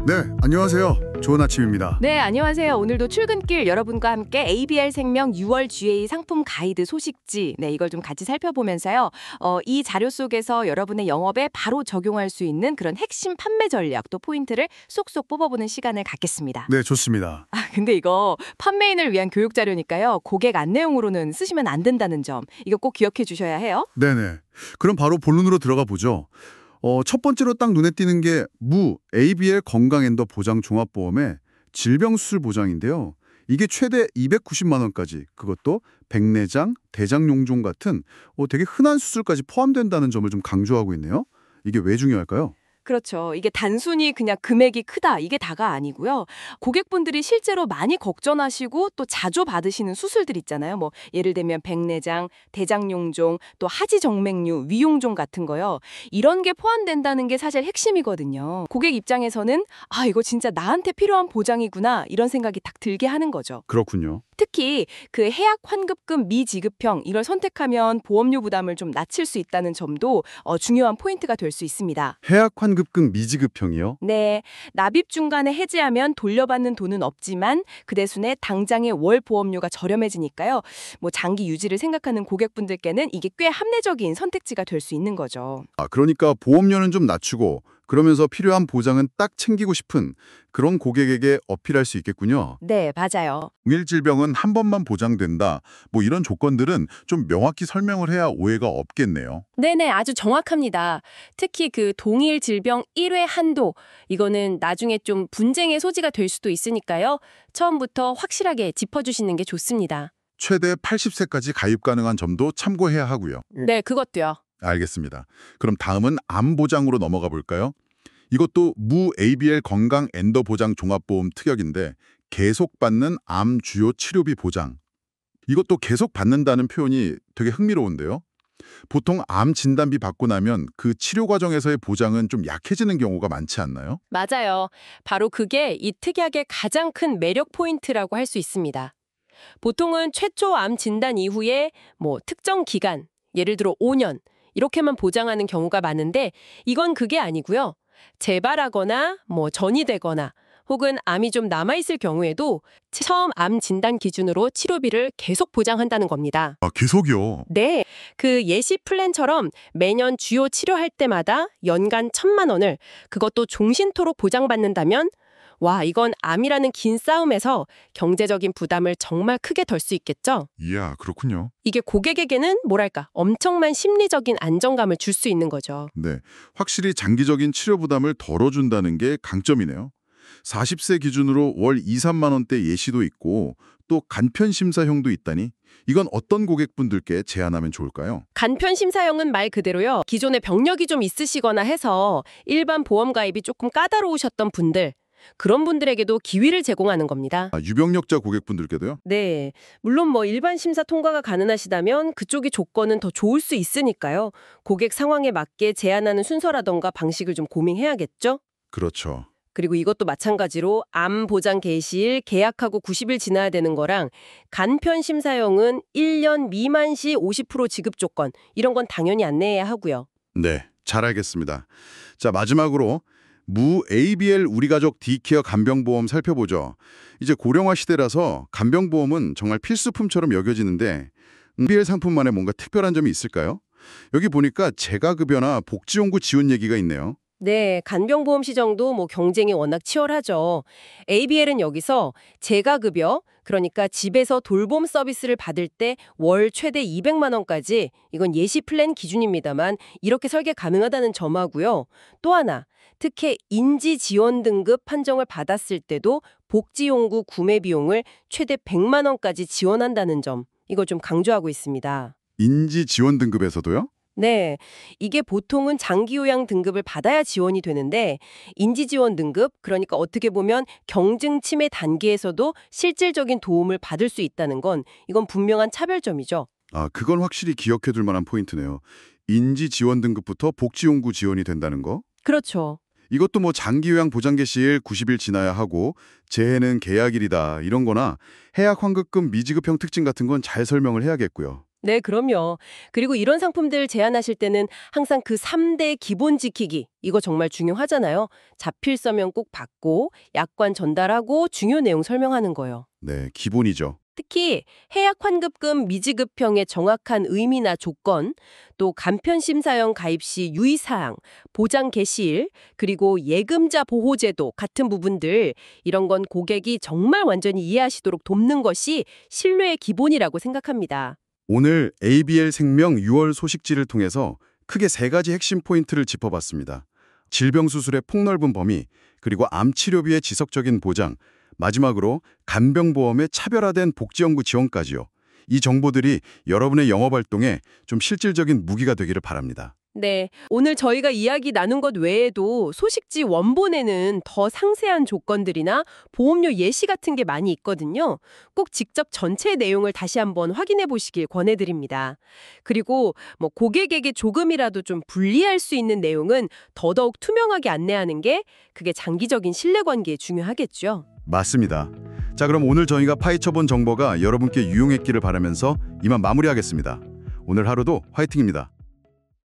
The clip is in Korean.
네, 안녕하세요. 좋은 아침입니다. 네, 안녕하세요. 오늘도 출근길 여러분과 함께 ABR 생명 6월 GA 상품 가이드 소식지, 이걸 좀 같이 살펴보면서요. 이 자료 속에서 여러분의 영업에 바로 적용할 수 있는 그런 핵심 판매 전략, 또 포인트를 쏙쏙 뽑아보는 시간을 갖겠습니다. 네, 좋습니다. 근데 이거 판매인을 위한 교육 자료니까요. 고객 안내용으로는 쓰시면 안 된다는 점, 이거 꼭 기억해 주셔야 해요. 네네. 그럼 바로 본론으로 들어가 보죠. 첫 번째로 딱 눈에 띄는 게 ABL 건강엔더 보장 종합보험의 질병수술 보장인데요. 이게 최대 290만 원까지, 그것도 백내장, 대장용종 같은 되게 흔한 수술까지 포함된다는 점을 좀 강조하고 있네요. 이게 왜 중요할까요? 그렇죠. 이게 단순히 그냥 금액이 크다, 이게 다가 아니고요. 고객분들이 실제로 많이 걱정하시고 또 자주 받으시는 수술들 있잖아요. 뭐 예를 들면 백내장, 대장용종, 또 하지정맥류, 위용종 같은 거요. 이런 게 포함된다는 게 사실 핵심이거든요. 고객 입장에서는 이거 진짜 나한테 필요한 보장이구나, 이런 생각이 딱 들게 하는 거죠. 그렇군요. 특히 그 해약 환급금 미지급형, 이걸 선택하면 보험료 부담을 좀 낮출 수 있다는 점도 중요한 포인트가 될 수 있습니다. 해약 환급금 미지급형이요? 네, 납입 중간에 해지하면 돌려받는 돈은 없지만 그 대신에 당장의 월 보험료가 저렴해지니까요. 뭐 장기 유지를 생각하는 고객분들께는 이게 꽤 합리적인 선택지가 될 수 있는 거죠. 그러니까 보험료는 좀 낮추고 그러면서 필요한 보장은 딱 챙기고 싶은 그런 고객에게 어필할 수 있겠군요. 네, 맞아요. 동일 질병은 한 번만 보장된다. 이런 조건들은 좀 명확히 설명을 해야 오해가 없겠네요. 네네, 아주 정확합니다. 특히 그 동일 질병 1회 한도, 이거는 나중에 좀 분쟁의 소지가 될 수도 있으니까요. 처음부터 확실하게 짚어주시는 게 좋습니다. 최대 80세까지 가입 가능한 점도 참고해야 하고요. 네, 그것도요. 알겠습니다. 그럼 다음은 암 보장으로 넘어가 볼까요? 이것도 ABL 건강 엔더 보장 종합보험 특약인데 계속 받는 암 주요 치료비 보장. 이것도 계속 받는다는 표현이 되게 흥미로운데요. 보통 암 진단비 받고 나면 그 치료 과정에서의 보장은 좀 약해지는 경우가 많지 않나요? 맞아요. 바로 그게 이 특약의 가장 큰 매력 포인트라고 할 수 있습니다. 보통은 최초 암 진단 이후에 특정 기간, 예를 들어 5년, 이렇게만 보장하는 경우가 많은데 이건 그게 아니고요. 재발하거나 전이 되거나 혹은 암이 좀 남아있을 경우에도 처음 암 진단 기준으로 치료비를 계속 보장한다는 겁니다. 계속이요? 네, 그 예시 플랜처럼 매년 주요 치료할 때마다 연간 1,000만 원을 그것도 종신토록 보장받는다면 이건 암이라는 긴 싸움에서 경제적인 부담을 정말 크게 덜 수 있겠죠? 이야, 그렇군요. 이게 고객에게는 엄청난 심리적인 안정감을 줄 수 있는 거죠. 네, 확실히 장기적인 치료 부담을 덜어준다는 게 강점이네요. 40세 기준으로 월 2, 3만 원대 예시도 있고 또 간편 심사형도 있다니 이건 어떤 고객분들께 제안하면 좋을까요? 간편 심사형은 말 그대로요. 기존에 병력이 좀 있으시거나 해서 일반 보험 가입이 조금 까다로우셨던 분들, 그런 분들에게도 기회를 제공하는 겁니다. 유병력자 고객분들께도요? 네, 물론 일반 심사 통과가 가능하시다면 그쪽의 조건은 더 좋을 수 있으니까요. 고객 상황에 맞게 제안하는 순서라던가 방식을 좀 고민해야겠죠? 그렇죠. 그리고 이것도 마찬가지로 암 보장 개시일 계약하고 90일 지나야 되는 거랑 간편 심사형은 1년 미만 시 50% 지급 조건, 이런 건 당연히 안내해야 하고요. 네, 잘 알겠습니다. 자, 마지막으로 ABL 우리가족 D케어 간병보험 살펴보죠. 이제 고령화 시대라서 간병보험은 정말 필수품처럼 여겨지는데 ABL 상품만의 뭔가 특별한 점이 있을까요? 여기 보니까 재가급여나 복지용구 지원 얘기가 있네요. 네, 간병보험 시장도 경쟁이 워낙 치열하죠. ABL은 여기서 재가급여, 그러니까 집에서 돌봄 서비스를 받을 때 월 최대 200만 원까지, 이건 예시 플랜 기준입니다만 이렇게 설계 가능하다는 점하고요. 또 하나, 특히 인지 지원 등급 판정을 받았을 때도 복지용구 구매 비용을 최대 100만 원까지 지원한다는 점, 이걸 좀 강조하고 있습니다. 인지 지원 등급에서도요? 네, 이게 보통은 장기요양 등급을 받아야 지원이 되는데 인지지원 등급, 그러니까 어떻게 보면 경증 치매 단계에서도 실질적인 도움을 받을 수 있다는 건 이건 분명한 차별점이죠. 그건 확실히 기억해둘 만한 포인트네요. 인지 지원 등급부터 복지용구 지원이 된다는 거? 그렇죠. 이것도 장기요양 보장개 시일 90일 지나야 하고 재해는 계약일이다 이런 거나 해약 환급금 미지급형 특징 같은 건 잘 설명을 해야겠고요. 네, 그럼요. 그리고 이런 상품들 제안하실 때는 항상 그 3대 기본 지키기, 이거 정말 중요하잖아요. 자필 서면 꼭 받고, 약관 전달하고, 중요 내용 설명하는 거요. 네, 기본이죠. 특히 해약 환급금 미지급형의 정확한 의미나 조건, 또 간편 심사형 가입 시 유의사항, 보장 개시일, 그리고 예금자 보호제도 같은 부분들, 이런 건 고객이 정말 완전히 이해하시도록 돕는 것이 신뢰의 기본이라고 생각합니다. 오늘 ABL 생명 6월 소식지를 통해서 크게 3가지 핵심 포인트를 짚어봤습니다. 질병 수술의 폭넓은 범위, 그리고 암 치료비의 지속적인 보장, 마지막으로 간병보험의 차별화된 복지연구 지원까지요. 이 정보들이 여러분의 영업활동에 좀 실질적인 무기가 되기를 바랍니다. 네, 오늘 저희가 이야기 나눈 것 외에도 소식지 원본에는 더 상세한 조건들이나 보험료 예시 같은 게 많이 있거든요. 꼭 직접 전체 내용을 다시 한번 확인해 보시길 권해드립니다. 그리고 고객에게 조금이라도 좀 불리할 수 있는 내용은 더더욱 투명하게 안내하는 게 그게 장기적인 신뢰관계에 중요하겠죠. 맞습니다. 자, 그럼 오늘 저희가 파헤쳐본 정보가 여러분께 유용했기를 바라면서 이만 마무리하겠습니다. 오늘 하루도 화이팅입니다.